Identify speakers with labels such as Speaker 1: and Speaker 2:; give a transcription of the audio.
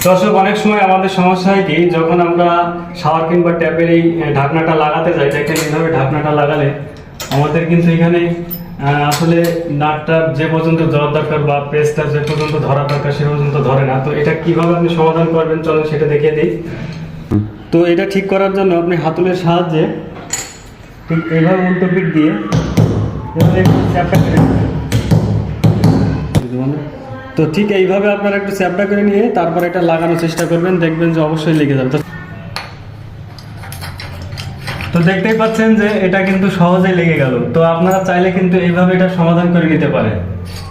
Speaker 1: দর্শক, অনেক সময় আমাদের সমস্যা হয় কি, যখন আমরা শাওয়ার কিংবা ট্যাপের এই ঢাকনাটা লাগাতে যাই, দেখেন এইভাবে ঢাকনাটা লাগালে আমাদের কিন্তু এখানে আসলে নাটটা যে পর্যন্ত ধরার দরকার বা প্রেসটা যে পর্যন্ত ধরা দরকার সে পর্যন্ত ধরে না। তো এটা কিভাবে আপনি সমাধান করবেন চলেন সেটা দেখিয়ে দিই। তো এটা ঠিক করার জন্য আপনি হাতুলের সাহায্যে ঠিক এইভাবে উল্টো পিঠ দিয়ে এভাবে একটু চ্যাপটা করে নেবেন। তো ঠিক এইভাবে আপনারা একটু চ্যাপটা করে নিয়ে তারপর এটা লাগানোর চেষ্টা করবেন, দেখবেন যে অবশ্যই লেগে যাবে। তো দেখতেই পাচ্ছেন যে এটা কিন্তু সহজেই লেগে গেল। তো আপনারা চাইলে কিন্তু এইভাবে এটা সমাধান করে নিতে পারেন।